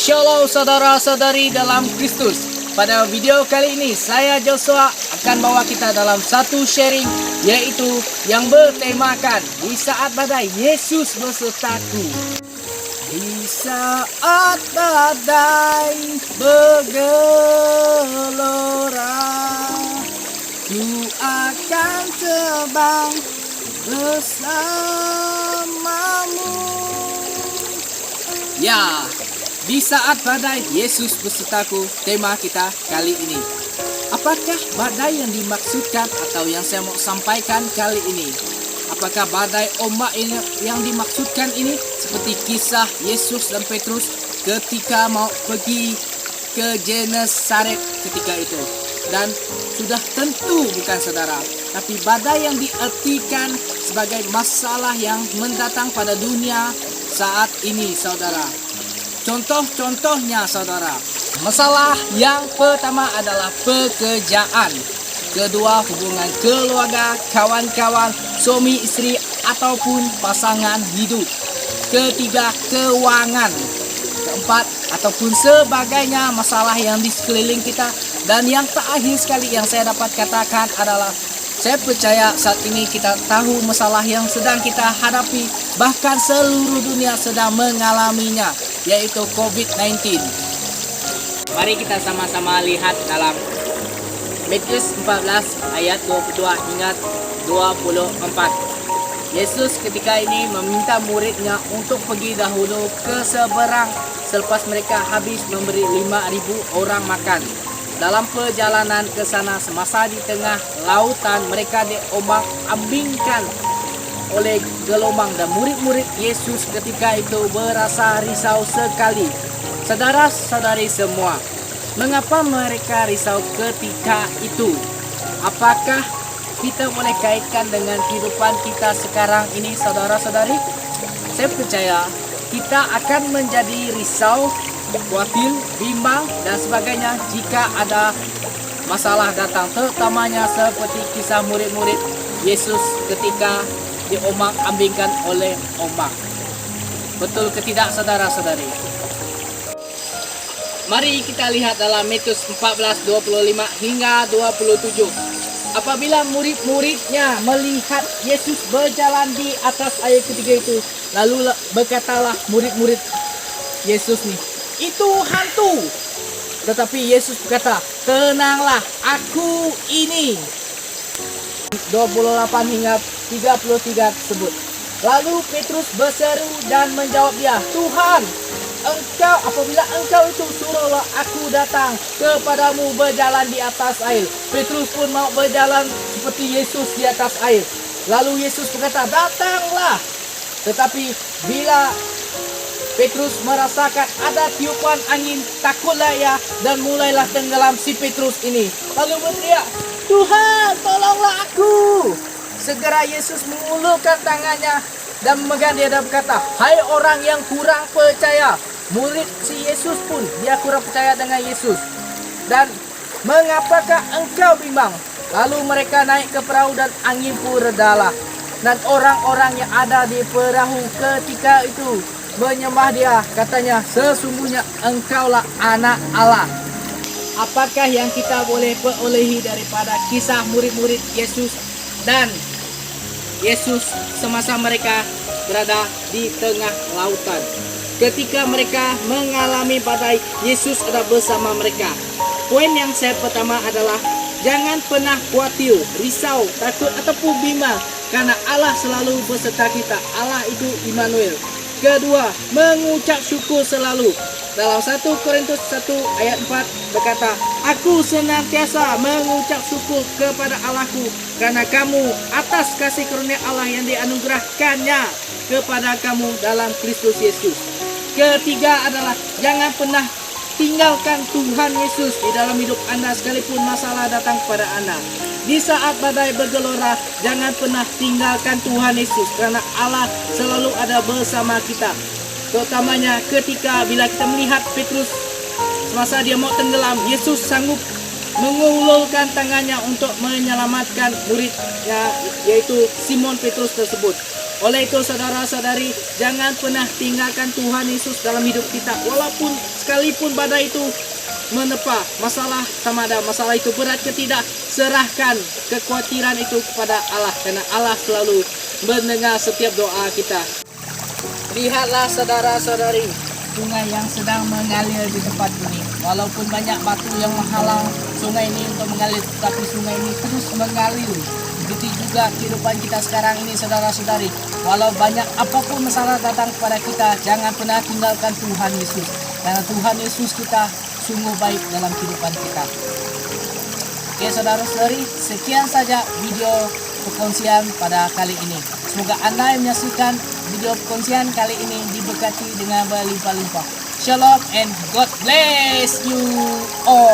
Shalom saudara-saudari dalam Kristus. Pada video kali ini saya Joshua akan bawa kita dalam satu sharing, yaitu yang bertemakan di saat badai Yesus besertaku. Di saat badai bergelora, ku akan terbang bersamamu. Ya, di saat badai Yesus besertaku, tema kita kali ini. Apakah badai yang dimaksudkan atau yang saya mau sampaikan kali ini? Apakah badai ombak yang dimaksudkan ini seperti kisah Yesus dan Petrus ketika mau pergi ke Genesaret ketika itu? Dan sudah tentu bukan saudara, tapi badai yang diartikan sebagai masalah yang mendatang pada dunia saat ini saudara. Contoh-contohnya saudara, masalah yang pertama adalah pekerjaan. Kedua, hubungan keluarga, kawan-kawan, suami istri ataupun pasangan hidup. Ketiga, keuangan. Keempat, ataupun sebagainya masalah yang di sekeliling kita. Dan yang terakhir sekali yang saya dapat katakan adalah, saya percaya saat ini kita tahu masalah yang sedang kita hadapi, bahkan seluruh dunia sedang mengalaminya, yaitu COVID-19. Mari kita sama-sama lihat dalam Matius 14 ayat 22 hingga 24. Yesus ketika ini meminta muridnya untuk pergi dahulu ke seberang selepas mereka habis memberi 5.000 orang makan. Dalam perjalanan ke sana, semasa di tengah lautan, mereka diombang-ambingkan oleh gelombang, dan murid-murid Yesus ketika itu berasa risau sekali. Saudara-saudari semua, mengapa mereka risau ketika itu? Apakah kita boleh kaitkan dengan kehidupan kita sekarang ini, saudara-saudari? Saya percaya kita akan menjadi risau, khawatir, bimbang dan sebagainya jika ada masalah datang, terutamanya seperti kisah murid-murid Yesus ketika diombang-ambingkan oleh ombak. Betul ke tidak saudara-saudari? Mari kita lihat dalam Matius 14:25 hingga 27. Apabila murid-muridnya melihat Yesus berjalan di atas air ketika itu, lalu berkatalah murid-murid Yesus nih, itu hantu. Tetapi Yesus berkata, tenanglah, aku ini. 28 hingga 33 tersebut. Lalu Petrus berseru dan menjawab dia, Tuhan, apabila engkau itu, suruhlah aku datang kepadamu berjalan di atas air. Petrus pun mau berjalan seperti Yesus di atas air. Lalu Yesus berkata, datanglah. Tetapi bila Petrus merasakan ada tiupan angin, takutlah ia dan mulailah tenggelam si Petrus ini. Lalu berteriak, Tuhan, tolonglah aku. Segera Yesus mengulurkan tangannya dan memegang dia dan berkata, hai orang yang kurang percaya. Murid si Yesus pun dia kurang percaya dengan Yesus. Dan mengapakah engkau bimbang? Lalu mereka naik ke perahu dan angin pun redalah. Dan orang-orang yang ada di perahu ketika itu menyembah dia, katanya, sesungguhnya engkaulah anak Allah. Apakah yang kita boleh perolehi daripada kisah murid-murid Yesus dan Yesus semasa mereka berada di tengah lautan? Ketika mereka mengalami badai, Yesus ada bersama mereka. Poin yang saya pertama adalah, jangan pernah khawatir, risau, takut ataupun bimbang, karena Allah selalu beserta kita. Allah itu Immanuel. Kedua, mengucap syukur selalu. Dalam 1 Korintus 1 ayat 4 berkata, aku senantiasa mengucap syukur kepada Allahku karena kamu atas kasih karunia Allah yang dianugerahkannya kepada kamu dalam Kristus Yesus. Ketiga adalah, jangan pernah tinggalkan Tuhan Yesus di dalam hidup Anda sekalipun masalah datang kepada Anda. Di saat badai bergelora, jangan pernah tinggalkan Tuhan Yesus, karena Allah selalu ada bersama kita. Terutamanya ketika bila kita melihat Petrus semasa dia mau tenggelam, Yesus sanggup mengulurkan tangannya untuk menyelamatkan muridnya, yaitu Simon Petrus tersebut. Oleh itu saudara-saudari, jangan pernah tinggalkan Tuhan Yesus dalam hidup kita. Walaupun sekalipun badai itu menepa, masalah sama ada masalah itu berat ke tidak, serahkan kekhawatiran itu kepada Allah, karena Allah selalu mendengar setiap doa kita. Lihatlah saudara-saudari, sungai yang sedang mengalir di tempat ini. Walaupun banyak batu yang menghalang sungai ini untuk mengalir, tapi sungai ini terus mengalir. Begitu juga kehidupan kita sekarang ini saudara-saudari. Walau banyak apapun masalah datang kepada kita, jangan pernah tinggalkan Tuhan Yesus. Karena Tuhan Yesus kita sungguh baik dalam kehidupan kita. Oke saudara-saudari, sekian saja video perkongsian pada kali ini. Semoga Anda yang menyaksikan video perkongsian kali ini diberkati dengan berlimpah-limpah. Shalom and God bless you all.